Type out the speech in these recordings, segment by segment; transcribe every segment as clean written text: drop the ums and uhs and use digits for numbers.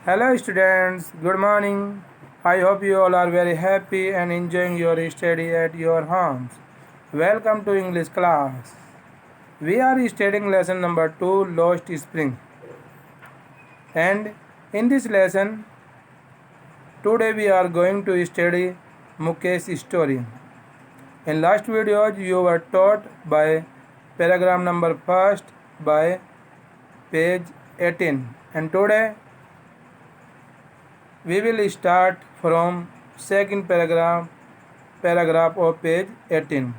Hello students, good morning. I hope you all are very happy and enjoying your study at your homes. Welcome to English class. We are studying lesson number 2 Lost Spring. And in this lesson today we are going to study Mukesh's story. In last videos you were taught by paragraph number 1 by page 18 and today we will start from second paragraph of page 18.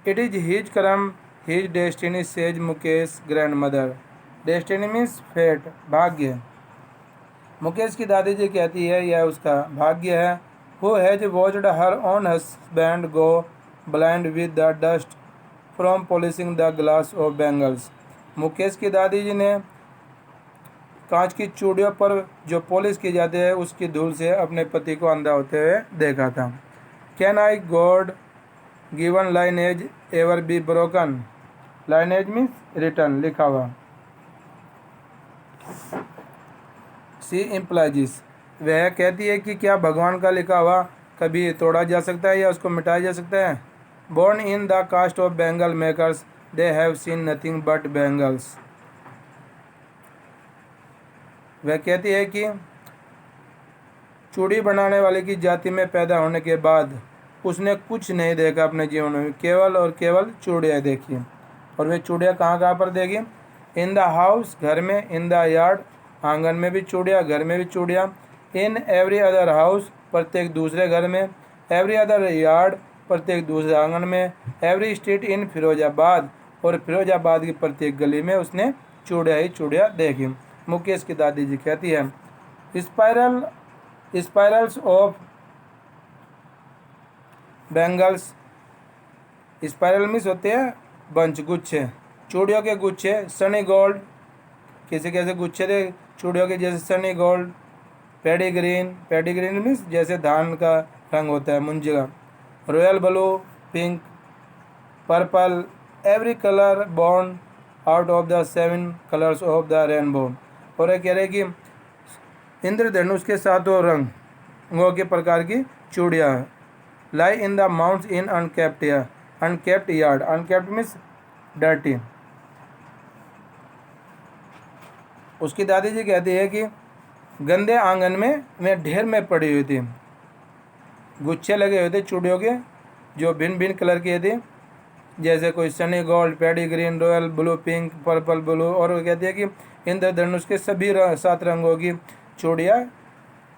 It is his karma, his destiny, says Mukesh's grandmother. Destiny means fate, भाग्य. मुकेश की दादी जी कहती है यह उसका भाग्य है. Who has watched her own husband go blind with the dust from polishing the glass of bangles. Mukesh की दादी जी ने कांच की चूड़ियों पर जो पॉलिश की जाती है उसकी धूल से अपने पति को अंधा होते हुए देखा था. Can I God given lineage ever be broken. Lineage means return, लिखा हुआ. सी इम्प्लाइजिस, वह कहती है कि क्या भगवान का लिखा हुआ कभी तोड़ा जा सकता है या उसको मिटाया जा सकता है. Born in the caste of bangle makers they have seen nothing but bangles. वह कहती है कि चूड़ी बनाने वाले की जाति में पैदा होने के बाद उसने कुछ नहीं देखा अपने जीवन में, केवल और केवल चूड़ियाँ देखी. और वे चूड़ियाँ कहाँ कहाँ पर देखी. इन द हाउस, घर में. इन द यार्ड, आंगन में भी चूड़ियाँ, घर में भी चूड़ियाँ. इन एवरी अदर हाउस, प्रत्येक दूसरे घर में. एवरी अदर यार्ड, प्रत्येक दूसरे आंगन में. एवरी स्ट्रीट इन फिरोजाबाद, और फिरोजाबाद की प्रत्येक गली में उसने चूड़ियाँ ही चूड़ियाँ देखी. मुकेश की दादी जी कहती है spirals of bangles. Spiral means होते हैं बंच, गुच्छे, चूड़ियों के गुच्छे. सनी गोल्ड, कैसे कैसे गुच्छे थे चूड़ियों के, जैसे सनी गोल्ड. पेडीग्रीन, पेडीग्रीन मीन्स जैसे धान का रंग होता है, मुंजी का. Royal blue, pink, purple, every colour born out of the 7 colours of the rainbow. और ये कह रहे कि इंद्रधनुष के 7 रंगों के प्रकार की चूड़ियाँ हैं. Lie in the mounds in unkempt yard. Unkempt means dirty. उसकी दादी जी कहती है कि गंदे आंगन में वे ढेर में पड़ी हुई थी. गुच्छे लगे हुए थे चूड़ियों के जो भिन्न भिन्न कलर के थे, जैसे कोई sunny gold, paddy green, royal blue, pink, purple blue. और वो कहती है कि इंद्रधनुष के सभी 7 रंगों की चूड़ियाँ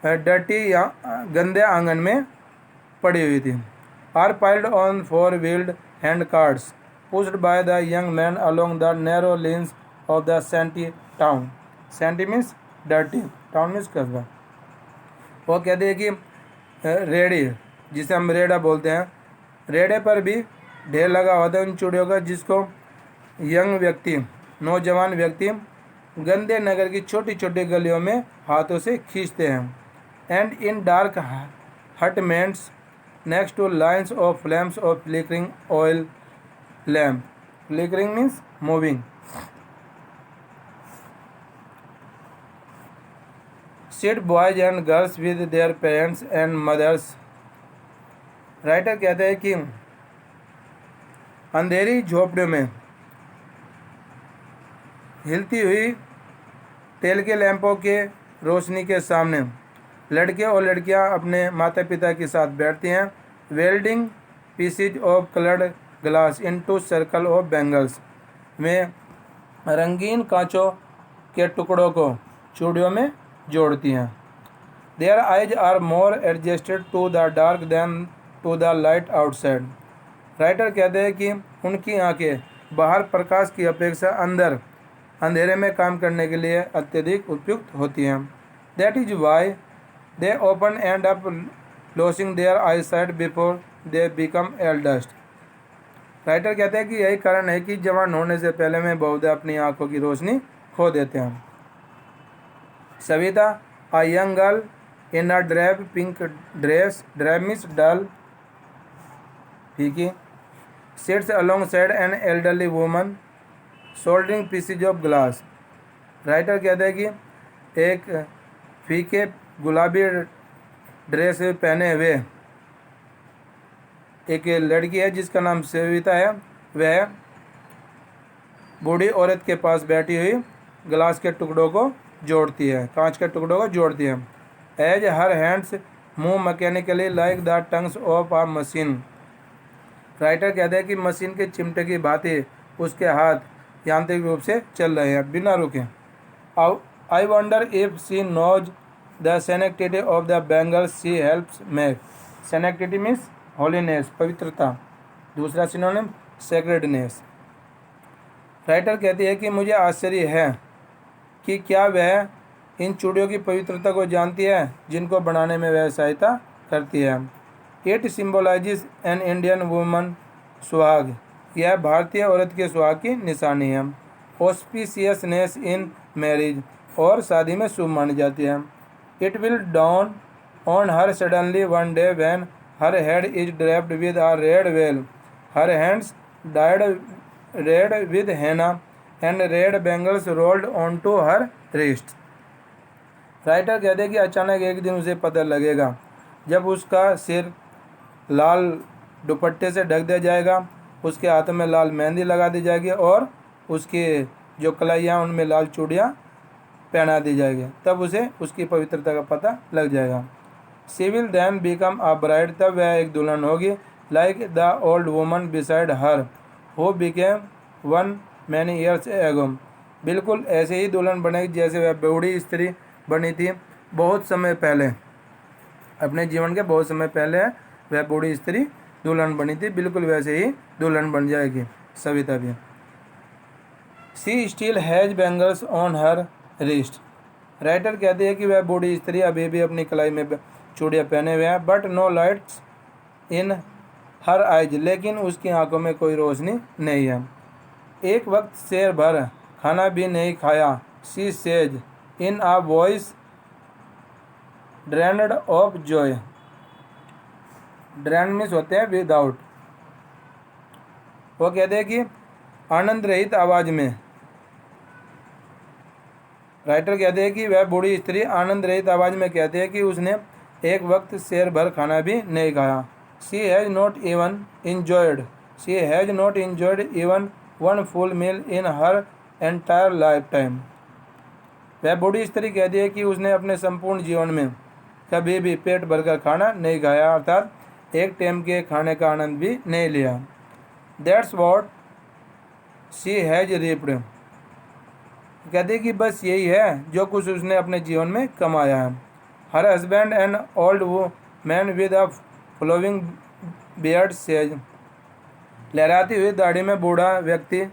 डर्टी या गंदे आंगन में पड़ी हुई थी. Are piled on 4 wheeled hand carts pushed by the young man along the narrow lanes of the shanty town. Shanty means dirty, town means कस्बा. वो कहते हैं कि रेडी, जिसे हम रेड़ा बोलते हैं, रेड़े पर भी ढेर लगा हुआ था उन चूड़ियों का, जिसको यंग व्यक्ति, नौजवान व्यक्ति गंदे नगर की छोटी छोटी गलियों में हाथों से खींचते हैं. And in dark hutments next to lines of flames of flickering oil lamp. Flickering means moving. Sit boys and girls with their parents and mothers. Writer कहते हैं कि अंधेरी झोपड़ियों में हिलती हुई तेल के लैंपों के रोशनी के सामने लड़के और लड़कियां अपने माता पिता के साथ बैठती हैं. Welding PCs of coloured glass into circle of bangles. में रंगीन कांचों के टुकड़ों को चूड़ियों में जोड़ती हैं. Their eyes are more adjusted to the dark than to the light outside. Writer कहते हैं कि उनकी आंखें बाहर प्रकाश की अपेक्षा अंदर अंधेरे में काम करने के लिए अत्यधिक उपयुक्त होती हैं. That is why they open end up losing their eyesight before they become eldest. Writer कहते हैं कि यही कारण है कि जवान होने से पहले में बहुधा अपनी आंखों की रोशनी खो देते हैं. Savita, a young girl in a drab pink dress, drab means dull, फीकी, sits alongside an elderly woman soldering pieces of glass. Writer कहते हैं कि एक फीके गुलाबी ड्रेस पहने हुए एक लड़की है जिसका नाम सविता है। वह बूढ़ी औरत के पास बैठी हुई ग्लास के टुकड़ों को जोड़ती है, कांच के टुकड़ों को जोड़ती है। As her hands move mechanically like the tongs of a machine. Writer कहते हैं कि मशीन के चिमटे की भांति उसके हाथ यांत्रिक रूप से चल रहे हैं, बिना रुके। I wonder if she knows the sanctity of the bangles she helps make. Sanctity means holiness, पवित्रता। दूसरा सिनोनिम सेक्रेडनेस। राइटर कहती है कि मुझे आश्चर्य है कि क्या वह इन चूड़ियों की पवित्रता को जानती है जिनको बनाने में वह सहायता करती है। इट सिम्बोलाइजेस एन इंडियन वुमन सुहाग। यह भारतीय औरत के सुहाग की निशानी है। ऑस्पिशियसनेस इन मैरिज, और शादी में शुभ मानी जाती है। It will dawn on her suddenly one day when her head is draped with a red veil, her hands dyed red with henna and red bangles rolled on to her wrist. Writer कहते हैं कि अचानक एक दिन उसे पता लगेगा जब उसका सिर लाल दुपट्टे से ढक दिया जाएगा, उसके हाथों में लाल मेहंदी लगा दी जाएगी और उसकी जो कलाइयाँ उनमें लाल चूड़ियाँ पहना दी जाएगी, तब उसे उसकी पवित्रता का पता लग जाएगा। She will then become a bride, तब वह एक दुल्हन होगी। Like the old woman beside her who became one many years ago. बिल्कुल ऐसे ही दुल्हन बनेगी जैसे वह बूढ़ी स्त्री बनी थी बहुत समय पहले। अपने जीवन के बहुत समय पहले वह बूढ़ी स्त्री दुल्हन बनी थी, बिल्कुल वैसे ही दुल्हन बन जाएगी सविता भी। She still has bangles on her wrist. Writer कहते हैं कि वह बूढ़ी स्त्री अभी भी अपनी कलाई में चूड़ियाँ पहने हुए हैं। But no lights in her eyes, लेकिन उसकी आंखों में कोई रोशनी नहीं है। एक वक्त शेर भर खाना भी नहीं खाया। She says in a voice drained of joy. Drain means होते हैं विदाउट। वो कहते हैं कि आनंद रहित आवाज में। राइटर कहते हैं कि वह बूढ़ी स्त्री आनंद रहित आवाज में कहते हैं कि उसने एक वक्त शेर भर खाना भी नहीं खाया। She has not enjoyed even one full meal in her entire lifetime. वह बूढ़ी स्त्री कहती है कि उसने अपने संपूर्ण जीवन में कभी भी पेट भरकर खाना नहीं खाया, अर्थात एक टाइम के खाने का आनंद भी नहीं लिया। That's what she has ripped. कहते हैं कि बस यही है जो कुछ उसने अपने जीवन में कमाया है। Her husband and old man with a flowing beard sage. लहराती हुई दाढ़ी में बूढ़ा व्यक्ति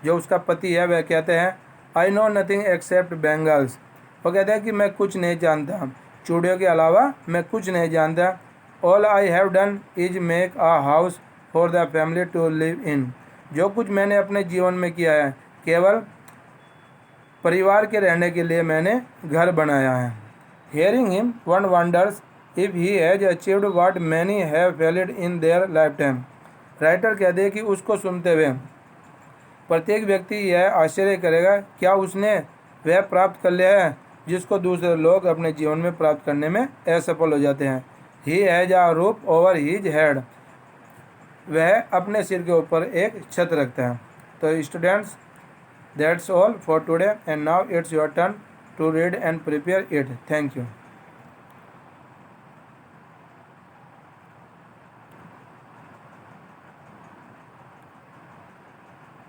जो उसका पति है वह कहते हैं I know nothing accept bangles. वो कहते हैं कि मैं कुछ नहीं जानता, चूड़ियों के अलावा मैं कुछ नहीं जानता। All I have done is make a house for the family to live in. जो कुछ मैंने अपने जीवन में किया है केवल परिवार के रहने के लिए मैंने घर बनाया है। Hearing him one wonders if he has achieved what many have failed in their life time. Writer कहते हैं कि उसको सुनते हुए प्रत्येक व्यक्ति यह आश्चर्य करेगा क्या उसने वह प्राप्त कर लिया है जिसको दूसरे लोग अपने जीवन में प्राप्त करने में असफल हो जाते हैं। He has a roof over his head. वह अपने सिर के ऊपर एक छत रखता है। तो students, that's all for today and now it's your turn to read and prepare it. Thank you.